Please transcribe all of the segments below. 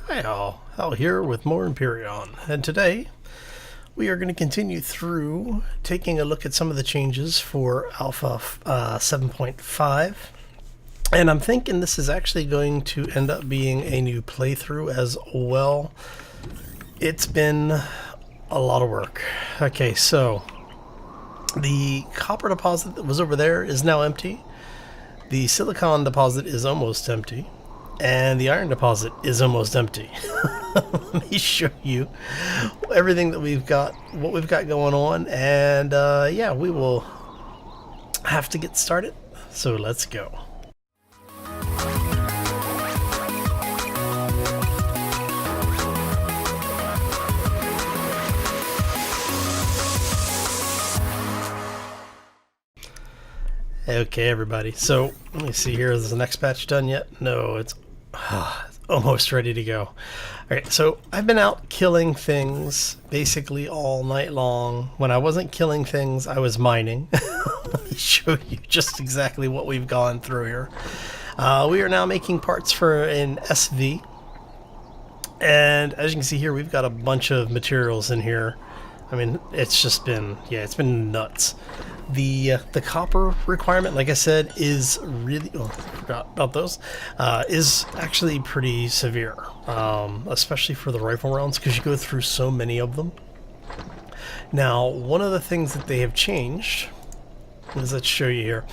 Hi all, Hal here with more Empyrion, and today we are going to continue through taking a look at some of the changes for Alpha 7.5, and I'm thinking this is actually going to end up being a new playthrough as well. It's been a lot of work. Okay, so the copper deposit that was over there is now empty. The silicon deposit is almost empty. And the iron deposit is almost empty. Let me show you everything that we've got, what we've got going on, and yeah, we will have to get started. So let's go. Okay, everybody. So let me see here. Is the next batch done yet? No, it's almost ready to go. All right, so I've been out killing things basically all night long. When I wasn't killing things, I was mining. Let me show you just exactly what we've gone through here. We are now making parts for an SV. And as you can see here, we've got a bunch of materials in here. I mean, it's just been, yeah, it's been nuts. The copper requirement, like I said, is really, oh, I forgot about those, is actually pretty severe, especially for the rifle rounds, because you go through so many of them. Now, one of the things that they have changed is, let's show you here,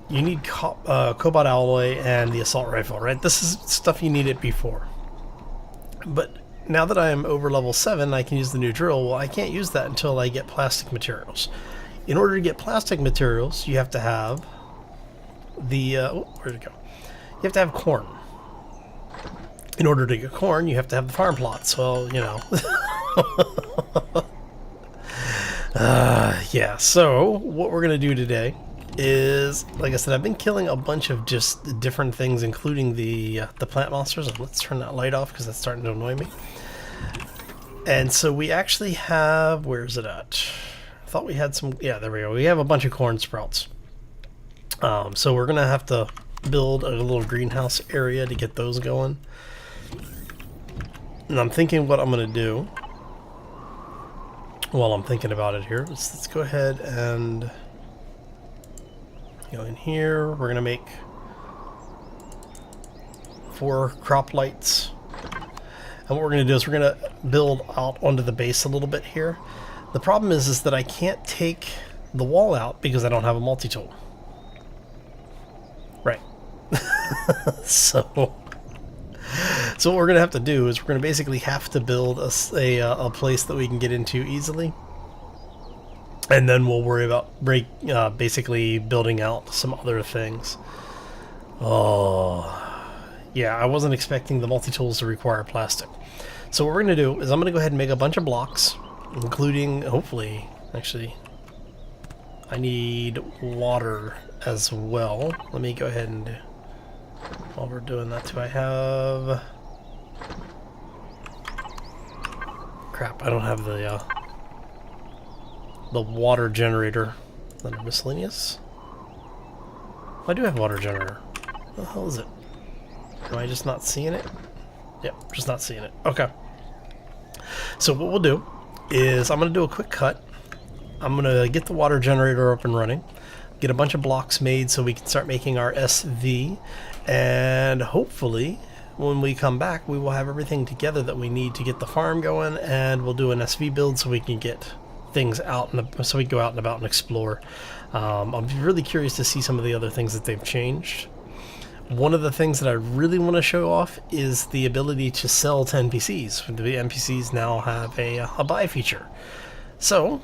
you need cobalt alloy and the assault rifle, right? This is stuff you needed before. But now that I am over level 7, I can use the new drill. Well, I can't use that until I get plastic materials. In order to get plastic materials, you have to have the, where'd it go? You have to have corn. In order to get corn, you have to have the farm plots. Well, you know. Yeah, so what we're going to do today is, like I said, I've been killing a bunch of just different things, including the plant monsters. Let's turn that light off because that's starting to annoy me. And so we actually have, where's it at? Thought we had some, yeah, there we go. We have a bunch of corn sprouts. So we're gonna have to build a little greenhouse area to get those going. And I'm thinking what I'm gonna do while I'm thinking about it here. Let's go ahead and go in here. We're gonna make 4 crop lights. And what we're gonna do is we're gonna build out onto the base a little bit here. The problem is that I can't take the wall out because I don't have a multi-tool. Right. So what we're going to have to do is we're going to basically have to build a place that we can get into easily. And then we'll worry about basically building out some other things. Oh, yeah, I wasn't expecting the multi-tools to require plastic. So what we're going to do is I'm going to go ahead and make a bunch of blocks, including, hopefully, actually, I need water as well. Let me go ahead and, while we're doing that, do I have, crap, I don't have the water generator. Under miscellaneous? I do have a water generator. What the hell is it? Am I just not seeing it? Yep, just not seeing it. Okay. So what we'll do is I'm going to do a quick cut. I'm going to get the water generator up and running, get a bunch of blocks made so we can start making our SV, and hopefully when we come back we will have everything together that we need to get the farm going, and we'll do an SV build so we can get things out, so we can go out and about and explore. I'm really curious to see some of the other things that they've changed. One of the things that I really want to show off is the ability to sell to NPCs. The NPCs now have a buy feature. So,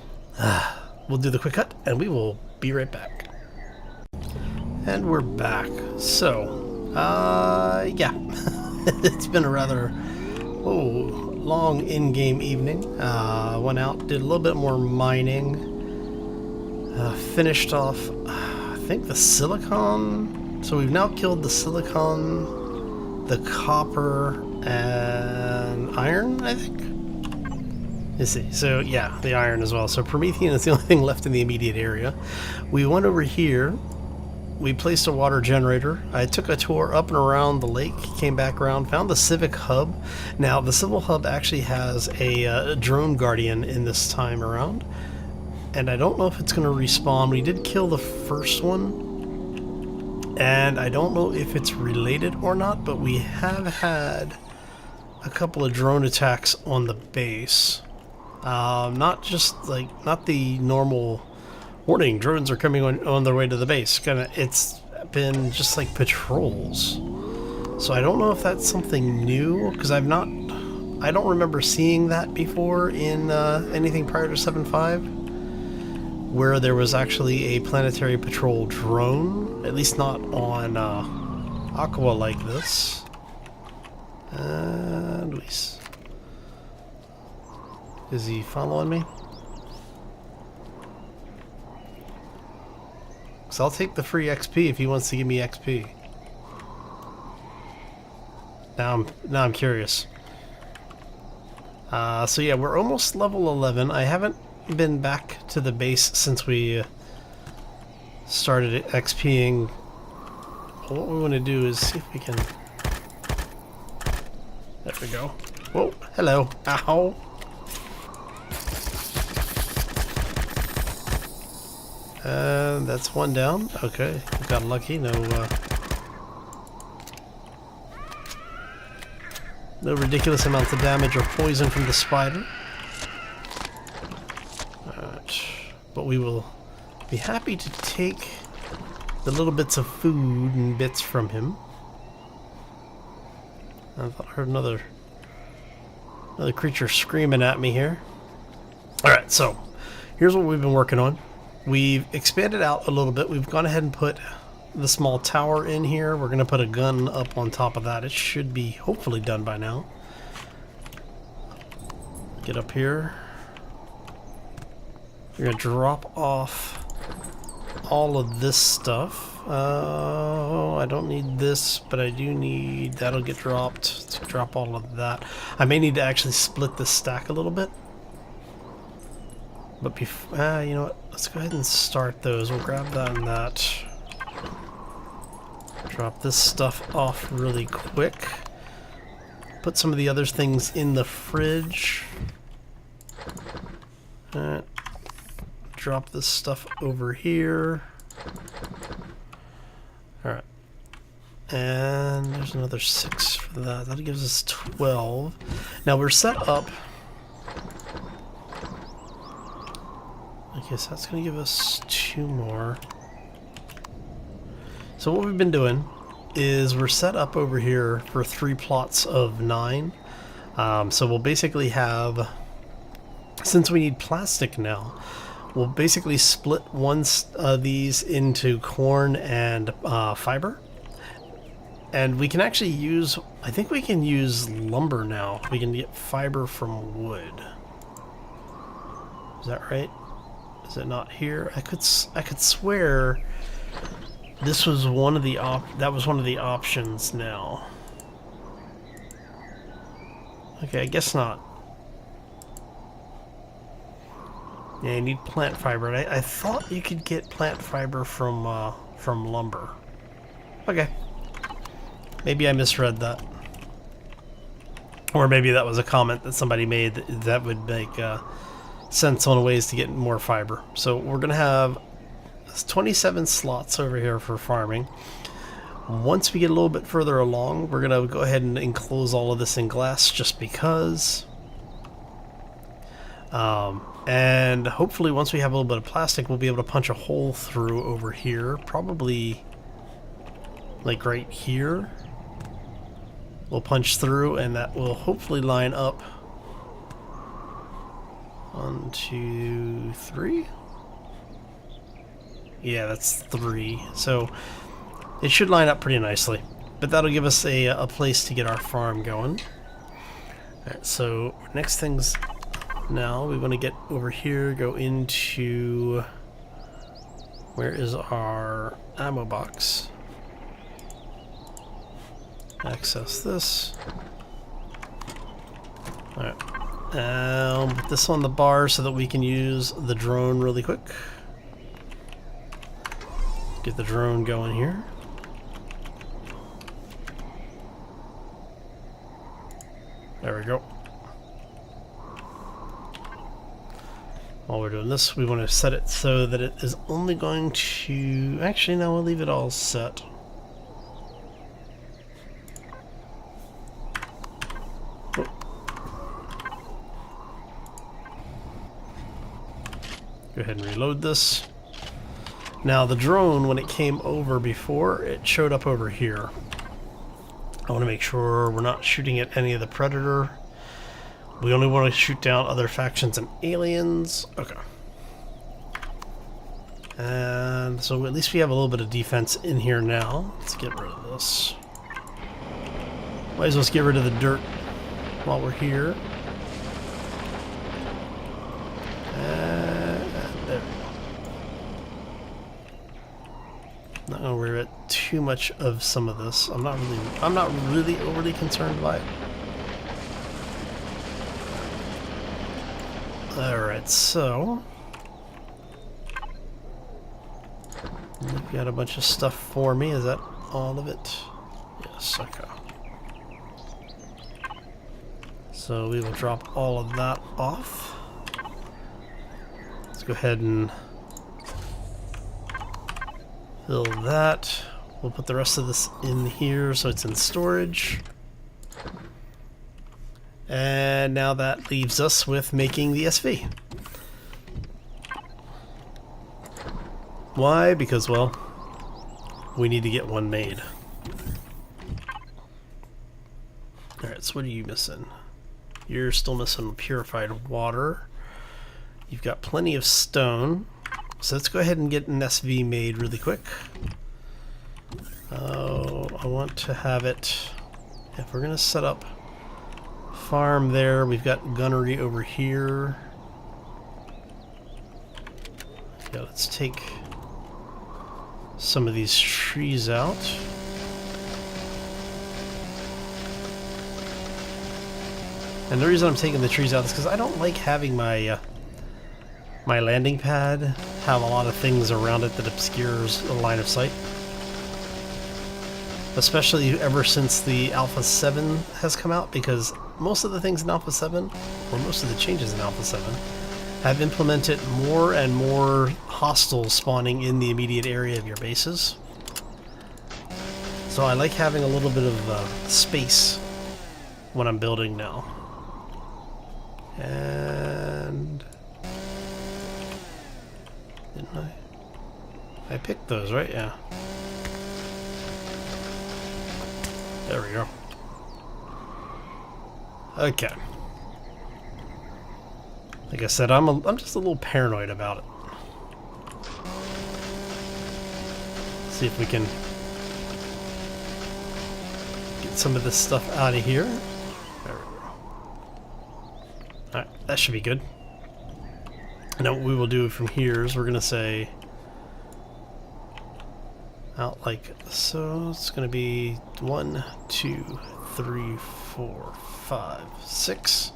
we'll do the quick cut, and we will be right back. And we're back. So, yeah. It's been a rather long in-game evening. Went out, did a little bit more mining. Finished off, I think, the silicon. So we've now killed the silicon, the copper, and iron, I think? Let's see. So yeah, the iron as well. So Promethean is the only thing left in the immediate area. We went over here we placed a water generator. I took a tour up and around the lake, came back around, found the Civic Hub. Now, the Civil Hub actually has a drone guardian in this time around, and I don't know if it's going to respawn. We did kill the first one, and I don't know if it's related or not, but we have had a couple of drone attacks on the base. Not the normal warning, drones are coming on their way to the base. It's been just like patrols. So I don't know if that's something new, because I don't remember seeing that before in anything prior to 7.5, where there was actually a planetary patrol drone, at least not on Aqua like this. Luis. Is he following me? So I'll take the free XP if he wants to give me XP. Now I'm curious. So yeah, we're almost level 11. I haven't been back to the base since we started XPing. What we want to do is see if we can... There we go. Whoa, hello. Ow. That's one down. Okay, got lucky. No ridiculous amounts of damage or poison from the spider. Alright, but we will be happy to take the little bits of food and bits from him. I thought I heard another creature screaming at me here. Alright, so here's what we've been working on. We've expanded out a little bit. We've gone ahead and put the small tower in here. We're going to put a gun up on top of that. It should be hopefully done by now. Get up here. We're going to drop off all of this stuff. I don't need this, but I do need... That'll get dropped. To drop all of that. I may need to actually split this stack a little bit. But before, you know what? Let's go ahead and start those. We'll grab that and that. Drop this stuff off really quick. Put some of the other things in the fridge. Alright. Drop this stuff over here. Alright. And there's another 6 for that. That gives us 12. Now we're set up. Okay, so that's going to give us 2 more. So what we've been doing is we're set up over here for 3 plots of 9. So we'll basically have, since we need plastic now, we'll basically split one of these into corn and fiber. And we can actually use, I think we can use lumber now. We can get fiber from wood. Is that right? Is it not here? I could swear this was one of the that was one of the options now. Okay, I guess not. Yeah, you need plant fiber. I thought you could get plant fiber from lumber. Okay. Maybe I misread that. Or maybe that was a comment that somebody made that would make sense on ways to get more fiber. So we're going to have 27 slots over here for farming. Once we get a little bit further along, we're going to go ahead and enclose all of this in glass just because. And hopefully once we have a little bit of plastic, we'll be able to punch a hole through over here. Probably like right here. We'll punch through and that will hopefully line up. 1, 2, 3. Yeah, that's 3. So it should line up pretty nicely. But that'll give us a place to get our farm going. Alright, so next things now, we want to get over here, go into... Where is our ammo box? Access this. Alright. Put this on the bar so that we can use the drone really quick. Get the drone going here. There we go. While we're doing this, we want to set it so that it is only going to... Actually, no, we'll leave it all set. Oh. Go ahead and reload this. Now, the drone, when it came over before, it showed up over here. I want to make sure we're not shooting at any of the Predator. We only want to shoot down other factions and aliens. Okay. And so at least we have a little bit of defense in here now. Let's get rid of this. Might as well get rid of the dirt while we're here. And there. Not gonna worry about too much of some of this. I'm not really overly concerned by it. Alright, so you got a bunch of stuff for me. Is that all of it? Yes, okay. So we will drop all of that off. Let's go ahead and fill that. We'll put the rest of this in here so it's in storage. And now that leaves us with making the SV. Why? Because, well, we need to get one made. Alright, so what are you missing? You're still missing purified water. You've got plenty of stone. So let's go ahead and get an SV made really quick. I want to have it... If we're going to set up farm there, we've got gunnery over here. Yeah, let's take some of these trees out. And the reason I'm taking the trees out is because I don't like having my my landing pad have a lot of things around it that obscures the line of sight. Especially ever since the Alpha 7 has come out, because most of the things in Alpha 7, or most of the changes in Alpha 7, have implemented more and more hostiles spawning in the immediate area of your bases. So I like having a little bit of space when I'm building now. And... didn't I? I picked those, right? Yeah. There we go. Okay. Like I said, I'm just a little paranoid about it. See if we can get some of this stuff out of here. There we go. Alright, that should be good. And then what we will do from here is we're going to say out like so. It's going to be 1, 2, 3, 4, 5, 6.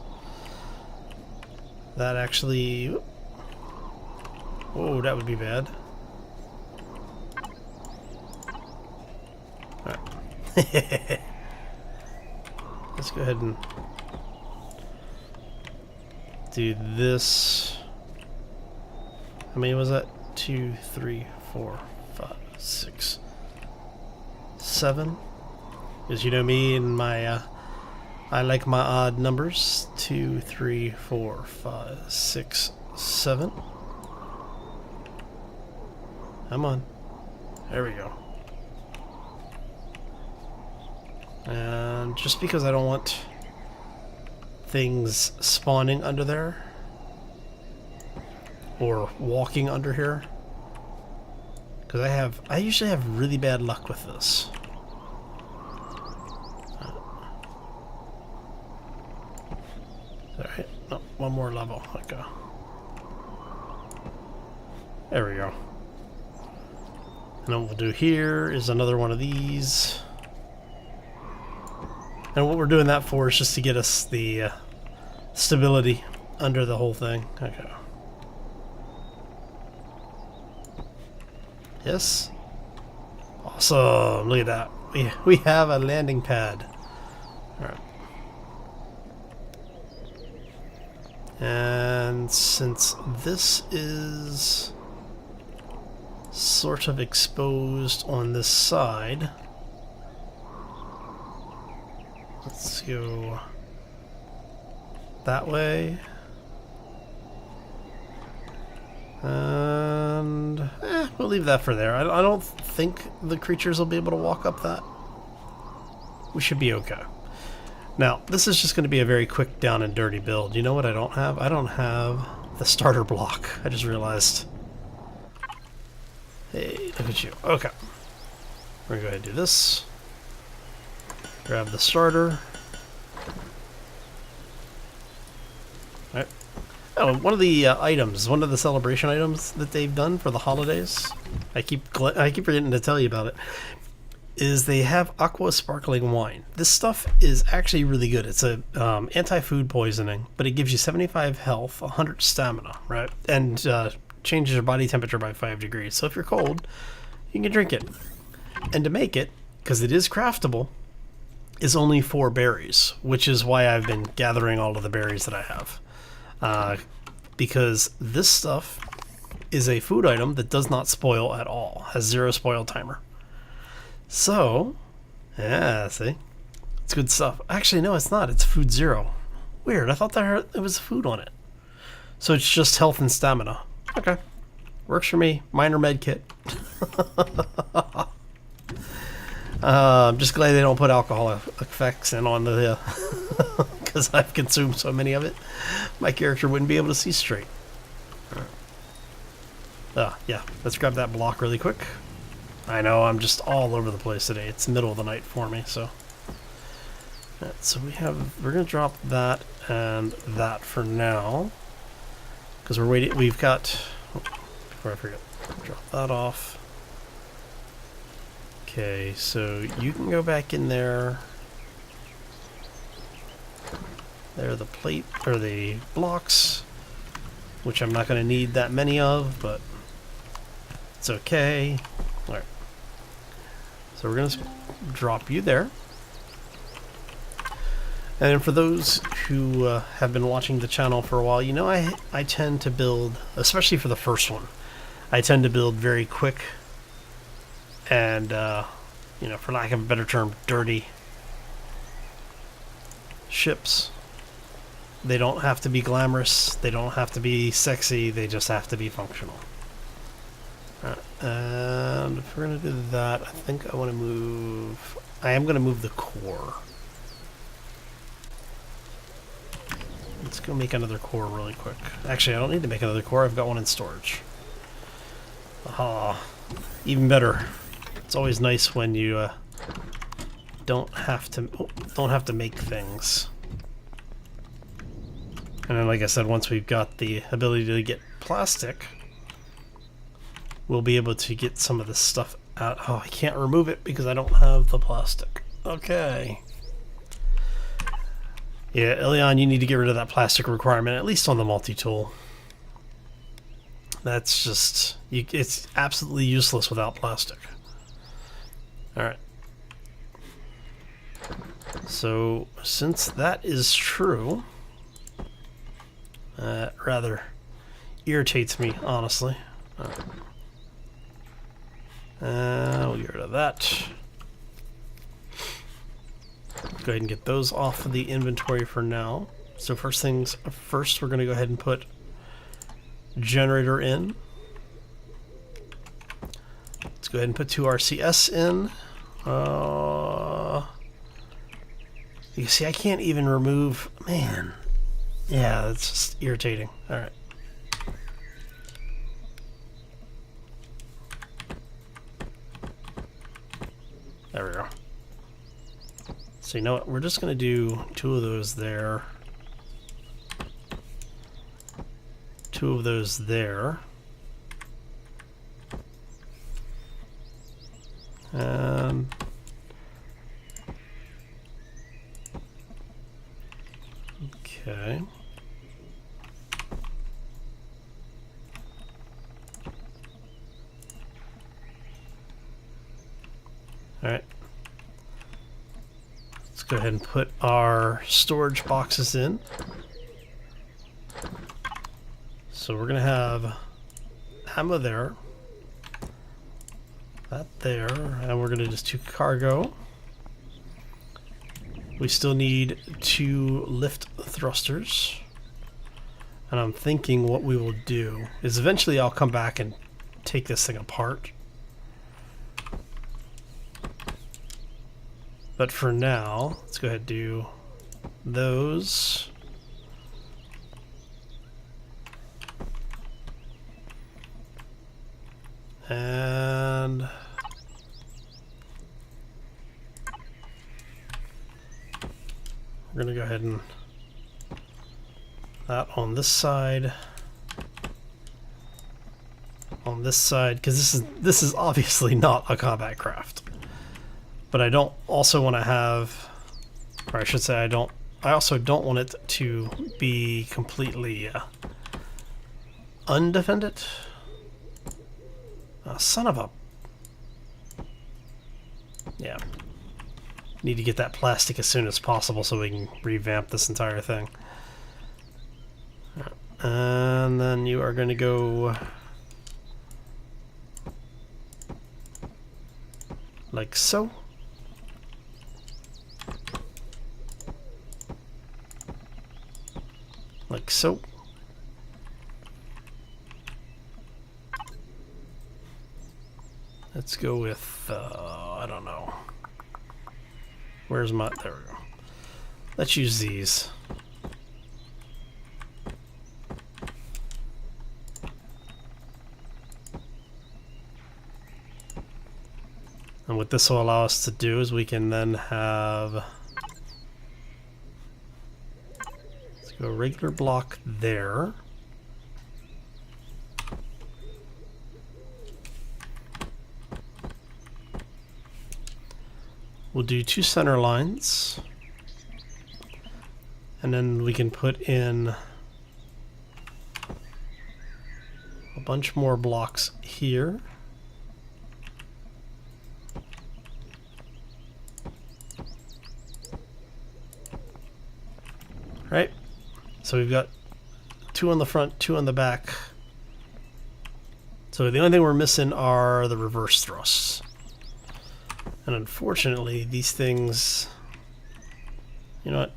That actually... whoa, that would be bad. Alright. Let's go ahead and do this. How many was that? 2, 3, 4, 5, 6, 7. Because you know me and my... I like my odd numbers. 2, 3, 4, 5, 6, 7. Come on. There we go. And just because I don't want things spawning under there or walking under here, because I usually have really bad luck with this. Alright, no, one more level. Okay. There we go. And what we'll do here is another one of these. And what we're doing that for is just to get us the stability under the whole thing. Okay. Yes? Awesome. Look at that. We have a landing pad. Alright. And since this is sort of exposed on this side, let's go that way. And we'll leave that for there. I don't think the creatures will be able to walk up that. We should be okay. Now, this is just going to be a very quick down and dirty build. You know what I don't have? I don't have the starter block. I just realized. Hey, look at you. Okay. We're going to go ahead and do this. Grab the starter. Alright. Oh, one of the items, one of the celebration items that they've done for the holidays, I keep forgetting to tell you about it, is they have aqua sparkling wine. This stuff is actually really good. It's a anti-food poisoning, but it gives you 75 health, 100 stamina, right? And changes your body temperature by 5 degrees. So if you're cold, you can drink it. And to make it, because it is craftable, is only 4 berries, which is why I've been gathering all of the berries that I have. Because this stuff is a food item that does not spoil at all, has 0 spoil timer. So, yeah, see? It's good stuff. Actually, no, it's not. It's food 0. Weird. I thought there was food on it. So it's just health and stamina. Okay. Works for me. Minor med kit. I'm just glad they don't put alcohol effects in on the... because I've consumed so many of it. My character wouldn't be able to see straight. Yeah. Let's grab that block really quick. I know, I'm just all over the place today. It's the middle of the night for me, so... Right, so we're going to drop that and that for now. Because we're waiting, we've got... Oh, before I forget, drop that off. Okay, so you can go back in there. There are the plate, or the blocks, which I'm not going to need that many of, but it's okay. Alright. So we're going to drop you there. And for those who have been watching the channel for a while, you know I tend to build, especially for the first one, I tend to build very quick and, you know, for lack of a better term, dirty ships. They don't have to be glamorous, they don't have to be sexy, they just have to be functional. Alright, and if we're going to do that, I think I want to move... I am going to move the core. Let's go make another core really quick. Actually, I don't need to make another core, I've got one in storage. Aha, even better. It's always nice when you don't have to make things. And then, like I said, once we've got the ability to get plastic, we'll be able to get some of this stuff out. Oh, I can't remove it because I don't have the plastic. Okay. Yeah, Eleon, you need to get rid of that plastic requirement, at least on the multi-tool. That's just... it's absolutely useless without plastic. Alright. So, since that is true... rather irritates me, honestly. We'll get rid of that. Go ahead and get those off of the inventory for now. So first things first, we're going to go ahead and put generator in. Let's go ahead and put 2 RCS in. You see, I can't even remove... Man. Yeah, that's just irritating. Alright. There we go. So you know what, we're just going to do 2 of those there. 2 of those there. Okay. Alright. Let's go ahead and put our storage boxes in. So we're going to have ammo there. That there. And we're going to just do cargo. We still need 2 lift thrusters. And I'm thinking what we will do is eventually I'll come back and take this thing apart. But for now, let's go ahead and do those. And we're going to go ahead and that on this side. On this side, because this is obviously not a combat craft. But I don't also want to have, or I should say I also don't want it to be completely undefended. Son of a... Yeah. Need to get that plastic as soon as possible so we can revamp this entire thing. And then you are going to go like so. Like so. Let's go with, I don't know. Where's my, there we go. Let's use these. And what this will allow us to do is we can then have, let's go regular block there. We'll do 2 center lines. And then we can put in a bunch more blocks here. Right, so we've got 2 on the front, 2 on the back. So the only thing we're missing are the reverse thrusts. And unfortunately, these things, you know what?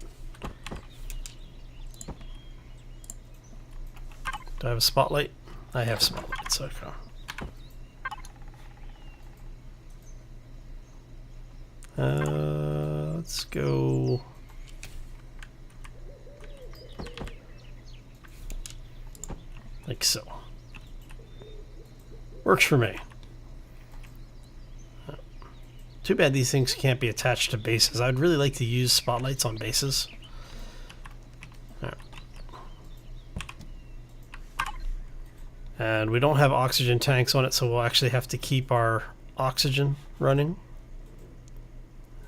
Do I have a spotlight? I have spotlights, okay. Let's go. Like so. Works for me. Too bad these things can't be attached to bases. I'd really like to use spotlights on bases. Right. And we don't have oxygen tanks on it, so we'll actually have to keep our oxygen running.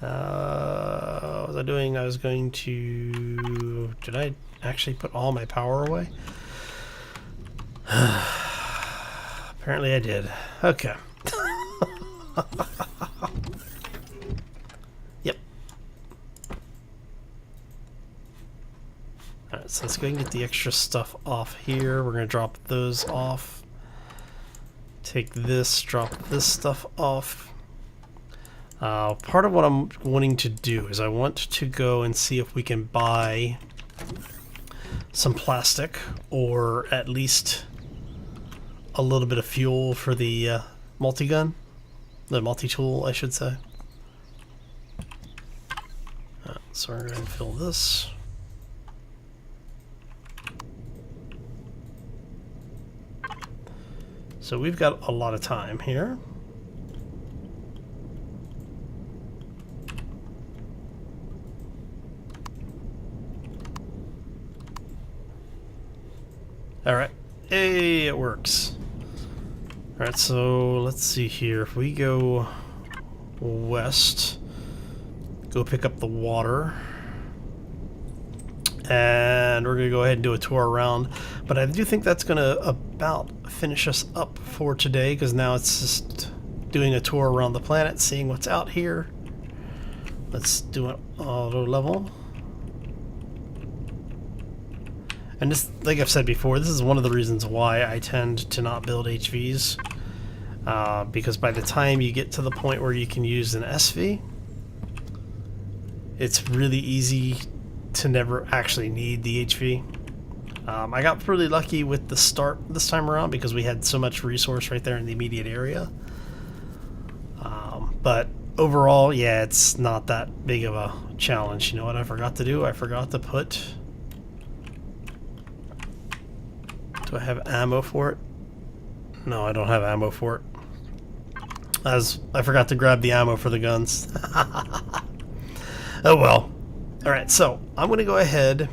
What was I doing? I was going to... Did I actually put all my power away? Apparently I did. Okay. Yep. Alright, so let's go and get the extra stuff off here. We're going to drop those off. Take this, drop this stuff off. Part of what I'm wanting to do is I want to go and see if we can buy some plastic, or at least a little bit of fuel for the multi-gun. The multi-tool, I should say. So we're going to fill this. So we've got a lot of time here. Alright. Hey, it works. Alright, so let's see here. If we go west, go pick up the water, and we're going to go ahead and do a tour around. But I do think that's going to about finish us up for today, because now it's just doing a tour around the planet, seeing what's out here. Let's do an auto level. And this, like I've said before, this is one of the reasons why I tend to not build HVs. Because by the time you get to the point where you can use an SV, it's really easy to never actually need the HV. I got pretty lucky with the start this time around because we had so much resource right there in the immediate area. But overall, yeah, it's not that big of a challenge. You know what I forgot to do? I forgot to put... Do I have ammo for it? No, I don't have ammo for it. As I forgot to grab the ammo for the guns. Oh well. Alright, so I'm going to go ahead,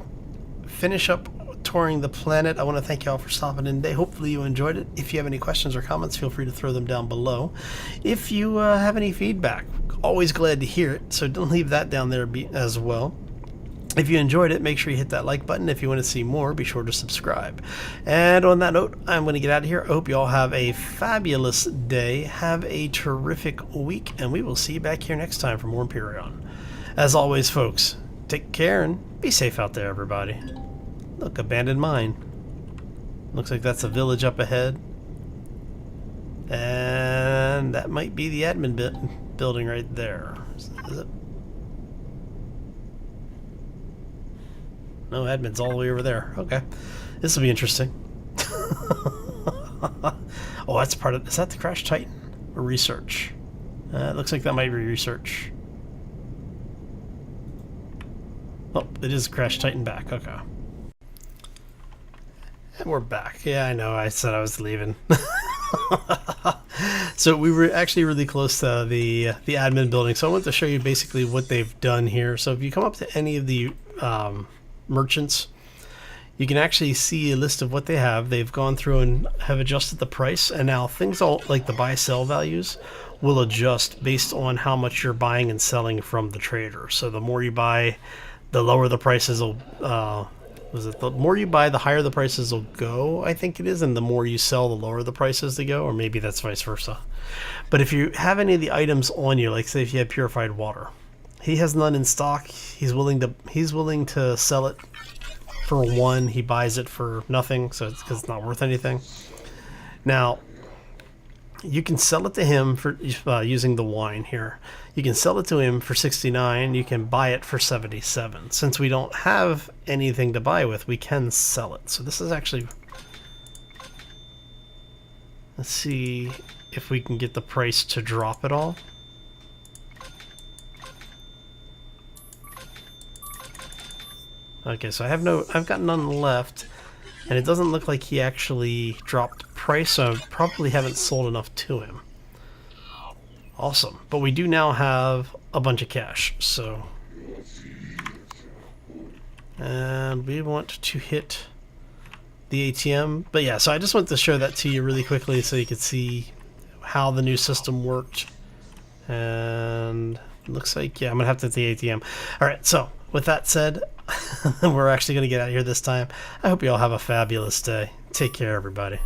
finish up touring the planet. I want to thank you all for stopping in today. Hopefully you enjoyed it. If you have any questions or comments, feel free to throw them down below. If you have any feedback, always glad to hear it, so don't leave that down there as well. If you enjoyed it, make sure you hit that like button. If you want to see more, be sure to subscribe. And on that note, I'm going to get out of here. I hope you all have a fabulous day. Have a terrific week, and we will see you back here next time for more Empyrion. As always, folks, take care and be safe out there, everybody. Look, abandoned mine. Looks like that's a village up ahead. And that might be the admin building right there. Is it? No, admin's all the way over there. Okay. This will be interesting. Oh, that's part of... Is that the Crash Titan? Or research? It looks like that might be research. Oh, it is Crash Titan back. Okay. And we're back. Yeah, I know. I said I was leaving. So we were actually really close to the admin building. So I want to show you basically what they've done here. So if you come up to any of the merchants, you can actually see a list of what they have. They've gone through and have adjusted the price, and now things all like the buy-sell values will adjust based on how much you're buying and selling from the trader. So the more you buy, the lower the prices will the more you buy, the higher the prices will go, I think it is, and the more you sell, the lower the prices they go, or maybe that's vice versa. But if you have any of the items on you, like say if you have purified water, he has none in stock. He's willing to sell it for 1. He buys it for nothing, so it's because it's not worth anything. Now, you can sell it to him for using the wine here. You can sell it to him for 69. You can buy it for 77. Since we don't have anything to buy with, we can sell it. So this is actually... Let's see if we can get the price to drop at all. Okay, so I've got none left, and it doesn't look like he actually dropped price, so I probably haven't sold enough to him. Awesome, but we do now have a bunch of cash, so... And we want to hit the ATM, but yeah, so I just wanted to show that to you really quickly so you could see how the new system worked. And it looks like, yeah, I'm gonna have to hit the ATM. Alright, so with that said, we're actually going to get out of here this time. I hope you all have a fabulous day. Take care, everybody.